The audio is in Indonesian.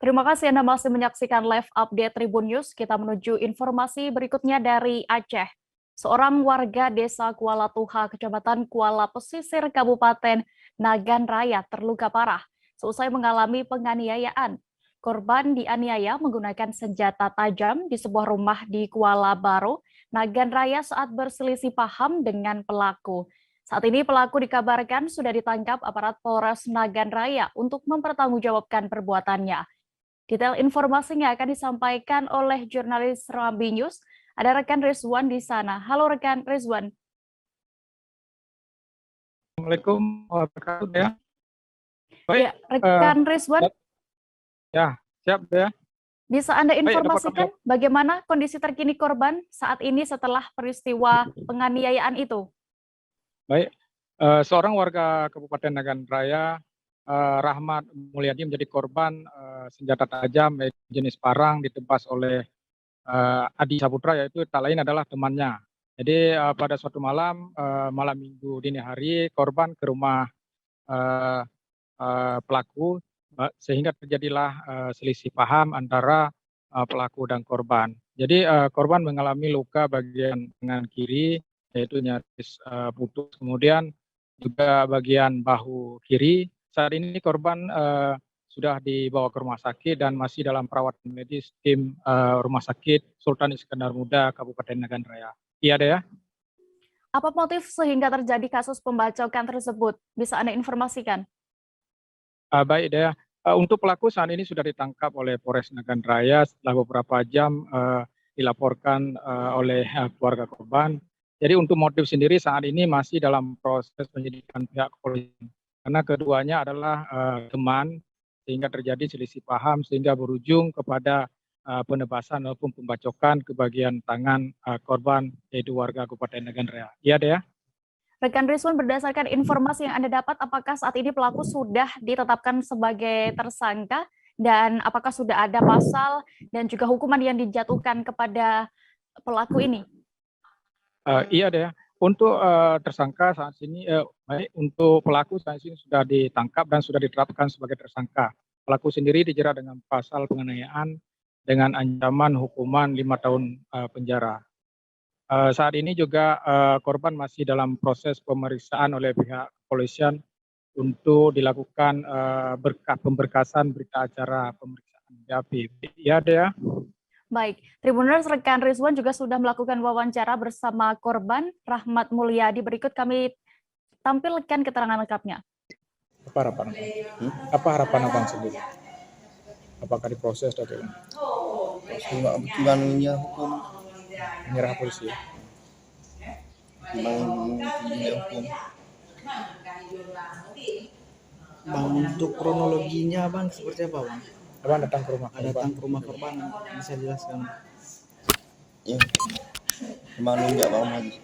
Terima kasih Anda masih menyaksikan live update Tribun News. Kita menuju informasi berikutnya dari Aceh. Seorang warga desa Kuala Tuha, Kecamatan Kuala Pesisir, Kabupaten Nagan Raya terluka parah seusai mengalami penganiayaan. Korban dianiaya menggunakan senjata tajam di sebuah rumah di Kuala Baru, Nagan Raya saat berselisih paham dengan pelaku. Saat ini pelaku dikabarkan sudah ditangkap aparat Polres Nagan Raya untuk mempertanggungjawabkan perbuatannya. Detail informasinya akan disampaikan oleh jurnalis Rambi News. Ada rekan Rizwan di sana. Halo rekan Rizwan. Assalamualaikum warahmatullahi wabarakatuh ya. Baik, Ya, rekan Rizwan, ya siap ya. bisa Anda Baik, informasikan bagaimana kondisi terkini korban saat ini setelah peristiwa penganiayaan itu? Baik, seorang warga Kabupaten Nagan Raya, Rahmat Mulyadi menjadi korban senjata tajam jenis parang ditebas oleh Adi Saputra, yaitu tak lain adalah temannya. Jadi pada suatu malam, malam minggu dini hari, korban ke rumah pelaku sehingga terjadilah selisih paham antara pelaku dan korban. Jadi korban mengalami luka bagian lengan kiri, yaitu nyaris putus, kemudian juga bagian bahu kiri. Saat ini korban sudah dibawa ke rumah sakit dan masih dalam perawatan medis tim Rumah Sakit Sultan Iskandar Muda Kabupaten Nagan Raya. Iya deh ya. Apa motif sehingga terjadi kasus pembacokan tersebut? Bisa Anda informasikan? Baik deh. Untuk pelaku saat ini sudah ditangkap oleh Polres Nagan Raya setelah beberapa jam dilaporkan oleh keluarga korban. Jadi untuk motif sendiri saat ini masih dalam proses penyidikan pihak kepolisian. Karena keduanya adalah teman, sehingga terjadi selisih paham sehingga berujung kepada penebasan maupun pembacokan ke bagian tangan korban, yaitu warga Kabupaten Nagan Raya. Iya deh ya. Rekan Rizwan, berdasarkan informasi yang Anda dapat, apakah saat ini pelaku sudah ditetapkan sebagai tersangka dan apakah sudah ada pasal dan juga hukuman yang dijatuhkan kepada pelaku ini? Iya deh. Untuk tersangka saat ini, baik untuk pelaku saat ini sudah ditangkap dan sudah ditetapkan sebagai tersangka. Pelaku sendiri dijerat dengan pasal penganiayaan dengan ancaman hukuman 5 tahun penjara. Saat ini juga korban masih dalam proses pemeriksaan oleh pihak kepolisian untuk dilakukan pemberkasan berita acara pemeriksaan BAP. Iya deh ya. Baik, Tribuners rekan Rizwan juga sudah melakukan wawancara bersama korban Rahmat Mulyadi. Berikut kami tampilkan keterangan lengkapnya. Apa harapan abang? Apa harapan abang sendiri? Apakah diproses atau tidak? Kebetulan hukum Menyerah polisi ya? hukum. Bang, untuk kronologinya bang seperti apa bang? Abang datang ke rumah korban? Datang ke rumah korban, bisa jelaskan? Ya, kemana enggak bang lagi?